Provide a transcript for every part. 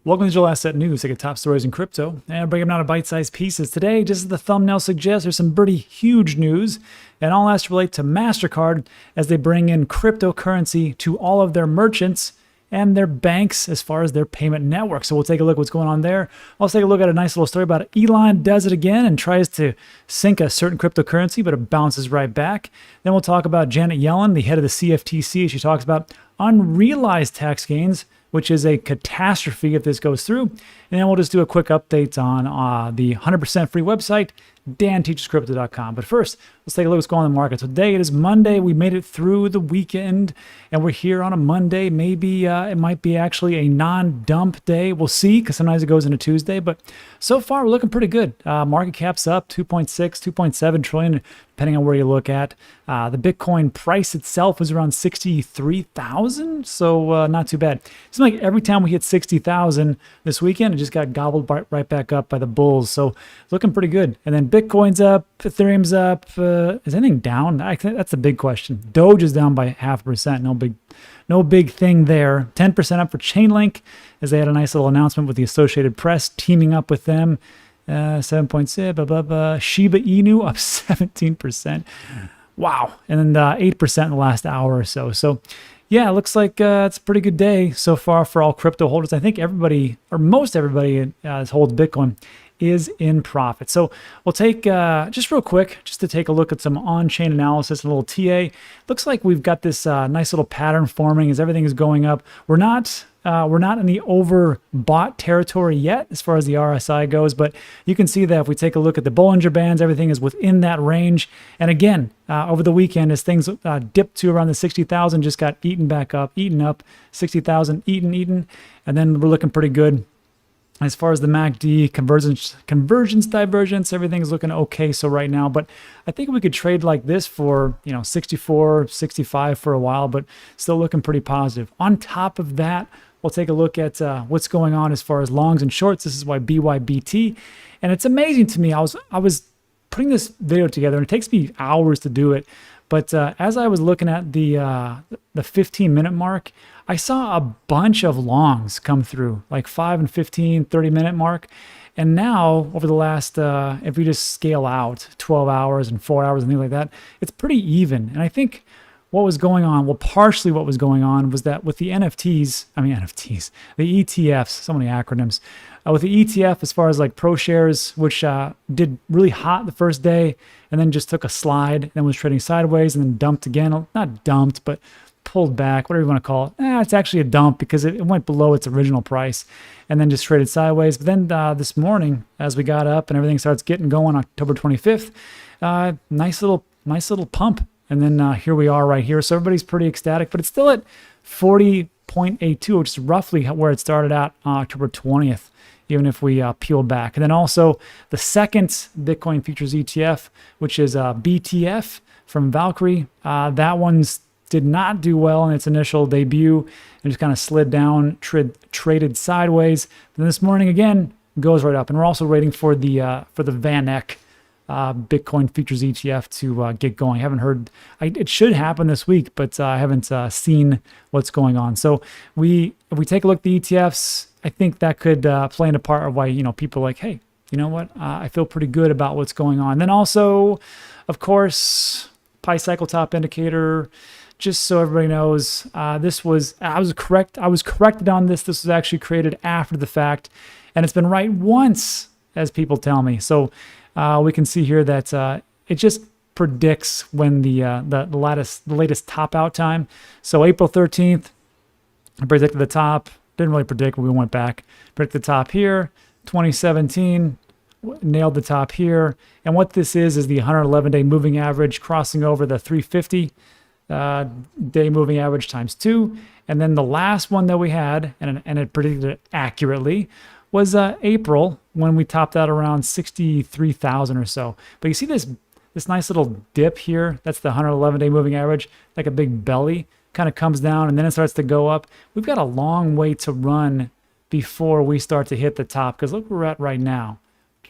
Welcome to Digital Asset News. I get top stories in crypto and break them down to bite-sized pieces. Today, just as the thumbnail suggests, there's some pretty huge news, and all has to relate to Mastercard as they bring in cryptocurrency to all of their merchants and their banks as far as their payment network. So we'll take a look at what's going on there. I'll take a look at a nice little story about Elon does it again and tries to sink a certain cryptocurrency, but it bounces right back. Then we'll talk about Janet Yellen, the head of the CFTC. She talks about unrealized tax gains, which is a catastrophe if this goes through. And then we'll just do a quick update on the 100% free website, danteachescrypto.com. But first, let's take a look at what's going on in the market. Today, it is Monday. We made it through the weekend, and we're here on a Monday. Maybe it might be actually a non-dump day. We'll see, because sometimes it goes into Tuesday. But so far, we're looking pretty good. Market cap's up 2.6, 2.7 trillion, depending on where you look at. The Bitcoin price itself was around 63,000, so not too bad. It seems like every time we hit 60,000 this weekend, it just got gobbled right back up by the bulls. So looking pretty good. And then Bitcoin's up, Ethereum's up. Is anything down? I think that's the big question. Doge is down by 0.5%. No big thing there. 10% up for Chainlink, as they had a nice little announcement with the Associated Press teaming up with them. 7.6, blah, blah, blah. Shiba Inu up 17%. Wow. And then 8% in the last hour or so. So yeah, it looks like it's a pretty good day so far for all crypto holders. I think everybody, or most everybody that holds Bitcoin, is in profit. So we'll take, just real quick, just to take a look at some on-chain analysis, a little TA. Looks like we've got this nice little pattern forming as everything is going up. We're not in the overbought territory yet as far as the RSI goes, but you can see that if we take a look at the Bollinger Bands, everything is within that range. And again, over the weekend, as things dipped to around the 60,000, just got eaten up, 60,000, eaten, and then we're looking pretty good. As far as the MACD, convergence, divergence, everything's looking okay so right now. But I think we could trade like this for, 64, 65 for a while, but still looking pretty positive. On top of that, we'll take a look at what's going on as far as longs and shorts. This is why BYBT. And it's amazing to me. I was putting this video together, and it takes me hours to do it. But as I was looking at the 15-minute mark, I saw a bunch of longs come through, like 5 and 15, 30-minute mark. And now, over the last, if we just scale out 12 hours and 4 hours and things like that, it's pretty even. And I think what was going on, well, partially what was going on was that with the the ETFs, so many acronyms, with the ETF, as far as like ProShares, which did really hot the first day and then just took a slide, then was trading sideways and then dumped again. Not dumped, but pulled back, whatever you want to call it. It's actually a dump because it went below its original price and then just traded sideways. But then this morning, as we got up and everything starts getting going, October 25th, nice little pump. And then here we are right here. So everybody's pretty ecstatic, but it's still at 40.82, which is roughly where it started at October 20th, even if we peel back. And then also the second Bitcoin futures ETF, which is BTF from Valkyrie. That one's did not do well in its initial debut and just kind of slid down, traded sideways. Then this morning again goes right up, and we're also waiting for the VanEck Bitcoin futures ETF to get going. I haven't heard. It should happen this week, but I haven't seen what's going on. So if we take a look at the ETFs, I think that could play into part of why people are like, hey, you know what? I feel pretty good about what's going on. Then also, of course, Pi cycle top indicator. Just so everybody knows, I was corrected on this. This was actually created after the fact, and it's been right once, as people tell me. So we can see here that it just predicts when the latest top out time. So April 13th, I predicted the top. Didn't really predict when we went back. Predicted the top here. 2017. Nailed the top here. And what this is the 111-day moving average crossing over the 350 day moving average times 2. And then the last one that we had, and it predicted it accurately, was April, when we topped out around 63,000 or so. But you see this nice little dip here? That's the 111-day moving average, like a big belly, kind of comes down and then it starts to go up. We've got a long way to run before we start to hit the top, because look where we're at right now.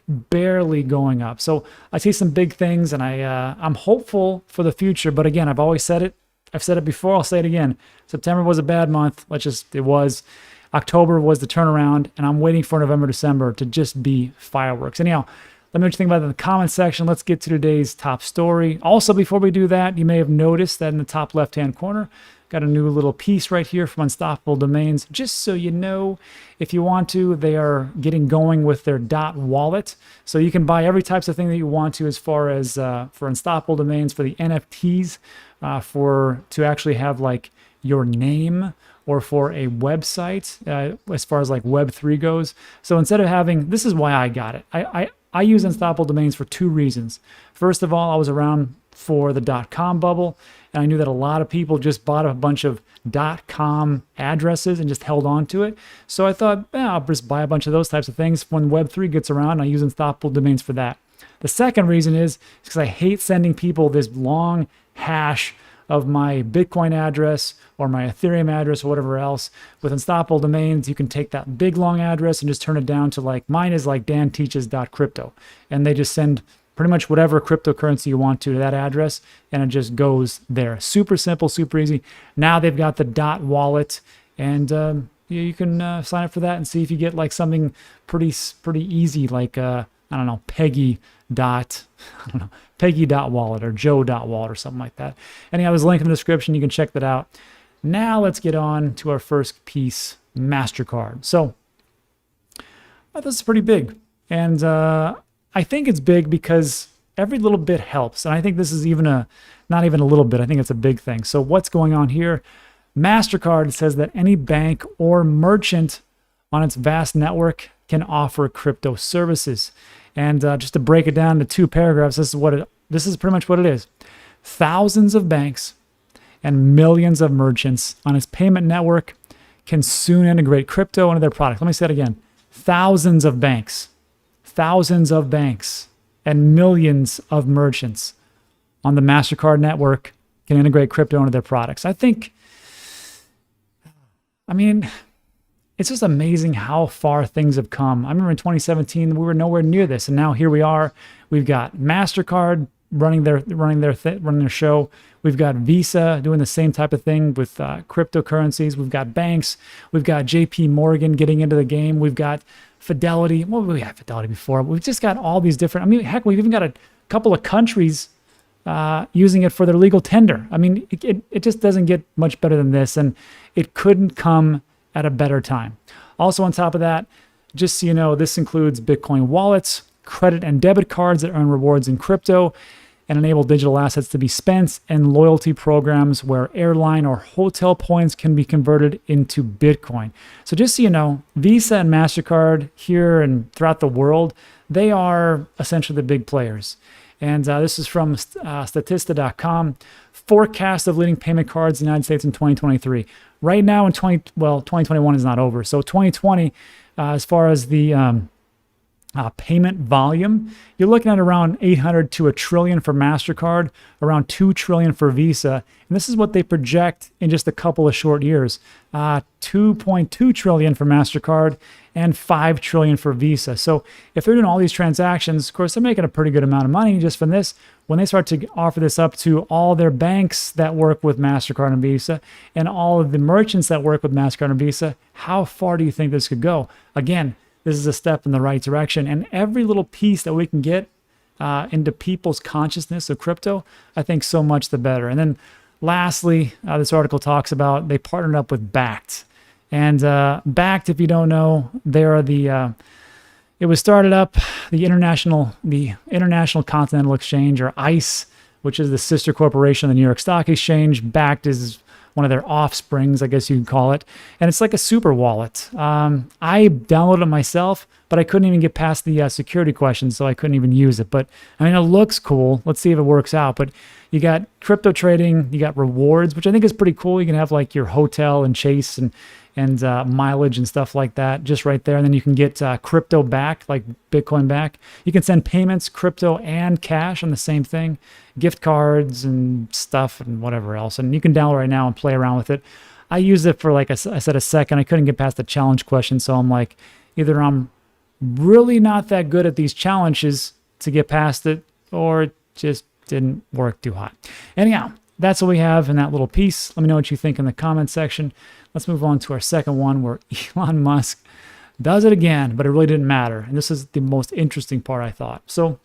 Barely going up. So I see some big things, and I'm hopeful for the future. But again, I've always said it. I've said it before. I'll say it again. September was a bad month. It was. October was the turnaround, and I'm waiting for November, December to just be fireworks. Anyhow, let me know what you think about that in the comments section. Let's get to today's top story. Also, before we do that, you may have noticed that in the top left-hand corner, got a new little piece right here from Unstoppable Domains. Just so you know, if you want to, they are getting going with their .wallet. So you can buy every types of thing that you want to as far as for Unstoppable Domains, for the NFTs, to actually have like your name, or for a website as far as like Web3 goes. So instead of having, this is why I got it. I use Unstoppable Domains for two reasons. First of all, I was around for the .com bubble, and I knew that a lot of people just bought a bunch of .com addresses and just held on to it. So I thought, I'll just buy a bunch of those types of things when Web3 gets around. I use Unstoppable Domains for that. The second reason is because I hate sending people this long hash of my Bitcoin address or my Ethereum address or whatever else. With Unstoppable Domains, you can take that big long address and just turn it down to like, mine is like danteaches.crypto. And they just send pretty much whatever cryptocurrency you want to that address, and it just goes there. Super simple, super easy. Now they've got the .wallet, and you can sign up for that and see if you get like something pretty easy, like I don't know, Peggy.wallet or Joe.wallet or something like that. Anyhow, there's a link in the description. You can check that out. Now let's get on to our first piece, Mastercard. So this is pretty big, and I think it's big because every little bit helps. And I think this is not even a little bit. I think it's a big thing. So what's going on here? Mastercard says that any bank or merchant on its vast network can offer crypto services. And just to break it down to two paragraphs, this is pretty much what it is. Thousands of banks and millions of merchants on its payment network can soon integrate crypto into their products. Let me say it again. Thousands of banks and millions of merchants on the Mastercard network can integrate crypto into their products. It's just amazing how far things have come. I remember in 2017, we were nowhere near this, and now here we are. We've got Mastercard running their show. We've got Visa doing the same type of thing with cryptocurrencies. We've got banks. We've got JP Morgan getting into the game. We've got Fidelity. Well, we had Fidelity before. We've just got all these different, heck, we've even got a couple of countries using it for their legal tender. It just doesn't get much better than this, and it couldn't come at a better time. Also on top of that, just so you know, this includes Bitcoin wallets, credit and debit cards that earn rewards in crypto and enable digital assets to be spent, and loyalty programs where airline or hotel points can be converted into Bitcoin. So just so you know, Visa and Mastercard here and throughout the world, they are essentially the big players. And this is from Statista.com. Forecast of leading payment cards in the United States in 2023. Right now in 2021 is not over. So 2020, as far as the payment volume, you're looking at around 800 to $1 trillion for Mastercard, around $2 trillion for Visa. And this is what they project in just a couple of short years. 2.2 trillion for Mastercard and 5 trillion for Visa. So if they're doing all these transactions, of course, they're making a pretty good amount of money just from this. When they start to offer this up to all their banks that work with Mastercard and Visa and all of the merchants that work with Mastercard and Visa, how far do you think this could go? Again, this is a step in the right direction. And every little piece that we can get into people's consciousness of crypto, I think so much the better. And then lastly, this article talks about they partnered up with Bakkt. And Bakkt, if you don't know, they are it was started up, the International Continental Exchange, or ICE, which is the sister corporation of the New York Stock Exchange. Bakkt is one of their offsprings, I guess you could call it. And it's like a super wallet. I downloaded it myself, but I couldn't even get past the security questions, so I couldn't even use it. But it looks cool. Let's see if it works out. But you got crypto trading, you got rewards, which I think is pretty cool. You can have like your hotel and Chase and mileage and stuff like that just right there. And then you can get crypto back, like Bitcoin back. You can send payments, crypto and cash on the same thing, gift cards and stuff and whatever else. And you can download right now and play around with it. I used it for, like I said, a second. I couldn't get past the challenge question. So I'm like, either I'm really not that good at these challenges to get past it, or it just didn't work too hot. Anyhow, that's what we have in that little piece. Let me know what you think in the comment section. let's move on to our second one where Elon Musk does it again, but it really didn't matter. And this is the most interesting part, I thought. So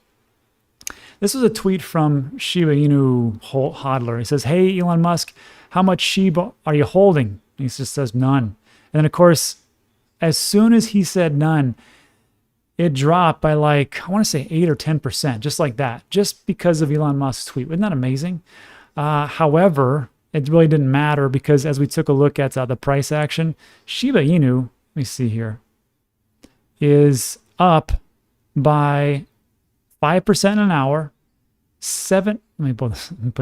this was a tweet from Shiba Inu hodler. He says, hey, Elon Musk, how much Shiba are you holding? And he just says none. And then, of course, as soon as he said none, it dropped by like, I want to say 8 or 10%, just like that, just because of Elon Musk's tweet. Isn't that amazing? However, it really didn't matter because as we took a look at the price action, Shiba Inu, let me see here, is up by 5% in an hour, let me put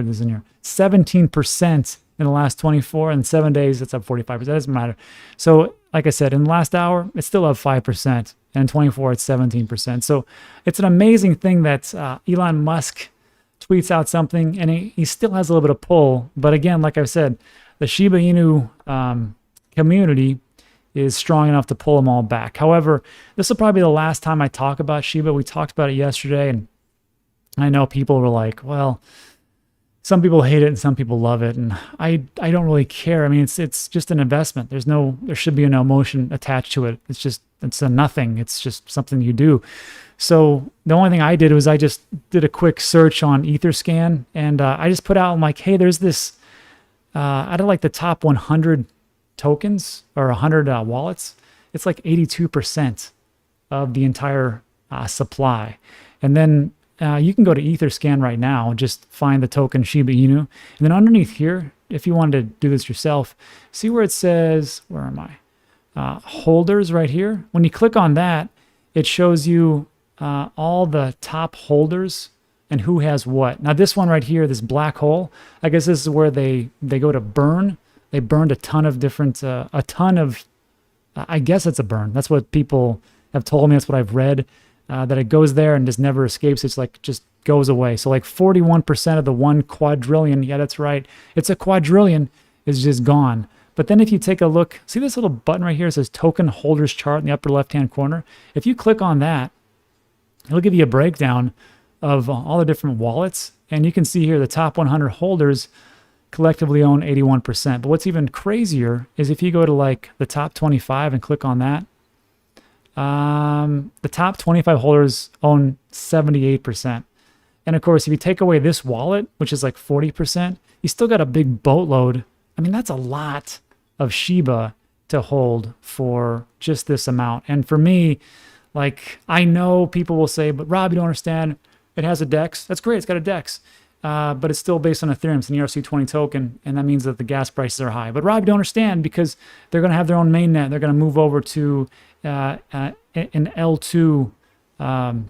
this in here, 17% in the last 24, and 7 days, it's up 45%. It doesn't matter. So like I said, in the last hour, it's still up 5%, and in 24, it's 17%. So it's an amazing thing that Elon Musk tweets out something, and he still has a little bit of pull. But again, like I said, the Shiba Inu community is strong enough to pull them all back. However, this will probably be the last time I talk about Shiba. We talked about it yesterday, and I know people were like, well, some people hate it and some people love it, and I don't really care. I mean, it's just an investment. There should be no emotion attached to it. It's a nothing. It's just something you do. So the only thing I did was I just did a quick search on Etherscan, and I just put out, I'm like, hey, there's this, out of like the top 100 tokens or 100 wallets, it's like 82% of the entire supply. And then you can go to Etherscan right now and just find the token Shiba Inu. And then underneath here, if you wanted to do this yourself, see where it says, where am I? Holders right here. When you click on that, it shows you all the top holders and who has what. Now this one right here, this black hole, I guess this is where they go to burn. They burned a ton of different, I guess it's a burn. That's what people have told me. That's what I've read. That it goes there and just never escapes. It's like just goes away. So like 41% of the 1 quadrillion, yeah, that's right, it's a quadrillion, is just gone. But then if you take a look, see this little button right here, it says token holders chart in the upper left-hand corner. If you click on that, it'll give you a breakdown of all the different wallets. And you can see here the top 100 holders collectively own 81%. But what's even crazier is if you go to like the top 25 and click on that, the top 25 holders own 78%. And of course, if you take away this wallet, which is like 40%, you still got a big boatload. I mean, that's a lot of Shiba to hold for just this amount. And for me, like, I know people will say, but Rob, you don't understand. It has a DEX. That's great. It's got a DEX. But it's still based on Ethereum. It's an ERC20 token, and that means that the gas prices are high. But Rob, you don't understand because they're going to have their own mainnet. They're going to move over to an L2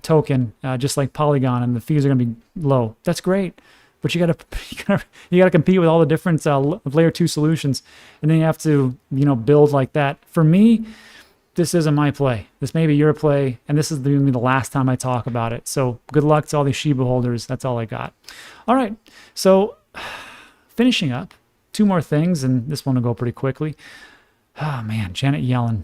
token, just like Polygon, and the fees are going to be low. That's great, but you got to compete with all the different layer 2 solutions, and then you have to build like that. For me, this isn't my play. This may be your play, and this is going to be the last time I talk about it. So good luck to all these Shiba holders. That's all I got. All right, so finishing up, 2 more things, and this one will go pretty quickly. Oh man, Janet Yellen.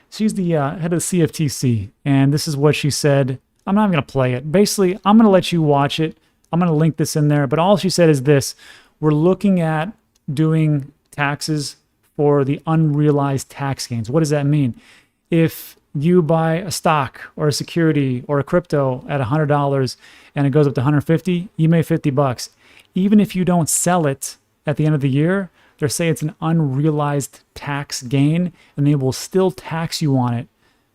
She's the head of the CFTC, and this is what she said. I'm not even going to play it. Basically, I'm going to let you watch it. I'm going to link this in there, but all she said is this: we're looking at doing taxes for the unrealized tax gains. What does that mean? If you buy a stock or a security or a crypto at $100 and it goes up to 150, you made $50. Even if you don't sell it at the end of the year, they say it's an unrealized tax gain, and they will still tax you on it.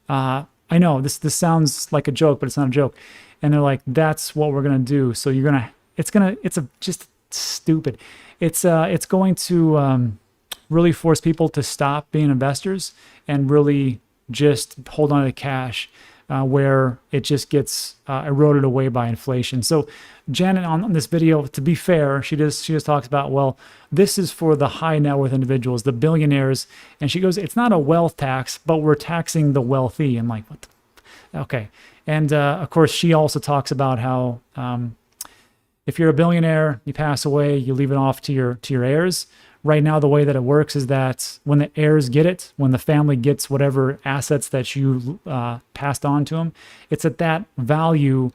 I know this sounds like a joke, but it's not a joke. And they're like, that's what we're gonna do. So it's just stupid. It's going to really force people to stop being investors and really just hold on to cash, where it just gets eroded away by inflation. So Janet on this video, to be fair, she just talks about, well, this is for the high net worth individuals, the billionaires. And she goes, it's not a wealth tax, but we're taxing the wealthy. I'm like, what the? Okay. And of course, she also talks about how if you're a billionaire, you pass away, you leave it off to your heirs. Right now, the way that it works is that when the heirs get it, when the family gets whatever assets that you passed on to them, it's at that value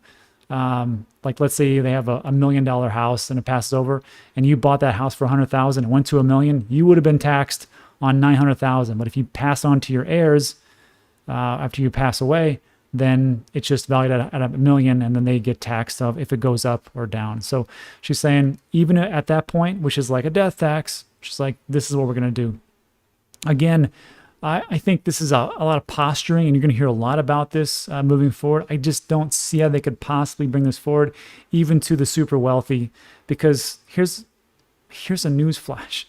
Like let's say they have a $1 million house and it passes over, and you bought that house for 100,000, it went to $1 million, you would have been taxed on 900,000. But if you pass on to your heirs after you pass away, then it's just valued at $1 million, and then they get taxed of if it goes up or down. So she's saying even at that point, which is like a death tax, she's like, this is what we're going to do. Again, I think this is a lot of posturing, and you're going to hear a lot about this moving forward. I just don't see how they could possibly bring this forward, even to the super wealthy, because here's a news flash.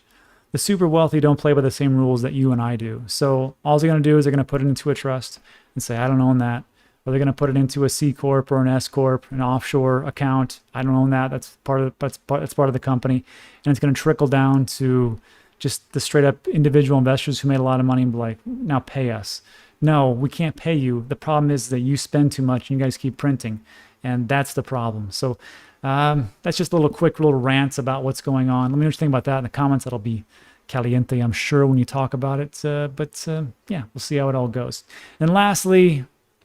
The super wealthy don't play by the same rules that you and I do. So all they're going to do is they're going to put it into a trust and say, I don't own that. Or they're going to put it into a C Corp or an S Corp, an offshore account. I don't own that. That's part of the company. And it's going to trickle down to just the straight up individual investors who made a lot of money and be like, now pay us. No, we can't pay you. The problem is that you spend too much and you guys keep printing. And that's the problem. So that's just a little rants about what's going on. Let me know what you think about that in the comments. That'll be caliente, I'm sure, when you talk about it. But yeah, we'll see how it all goes. And lastly,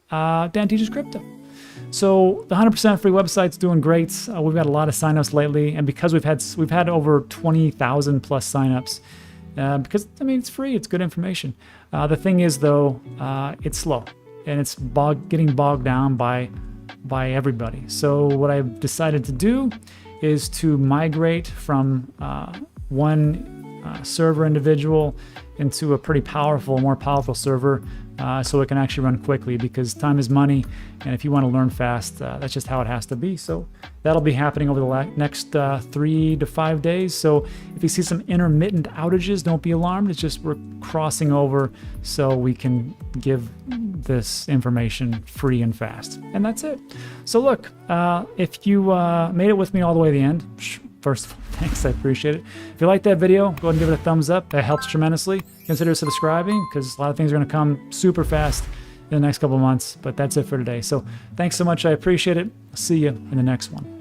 Dan Teaches Crypto. So the 100% free website's doing great. We've got a lot of signups lately, and because we've had over 20,000 plus signups, because I mean it's free, it's good information. The thing is though, it's slow and it's getting bogged down by everybody. So what I've decided to do is to migrate from one server individual into a pretty more powerful server, so it can actually run quickly, because time is money, and if you want to learn fast, that's just how it has to be. So that'll be happening over the next 3 to 5 days. So if you see some intermittent outages, don't be alarmed. It's just we're crossing over so we can give this information free and fast, and that's it. So look, if you made it with me all the way to the end, first of all, thanks, I appreciate it. If you like that video, go ahead and give it a thumbs up. That helps tremendously. Consider subscribing, because a lot of things are going to come super fast in the next couple of months. But that's it for today. So thanks so much. I appreciate it. I'll see you in the next one.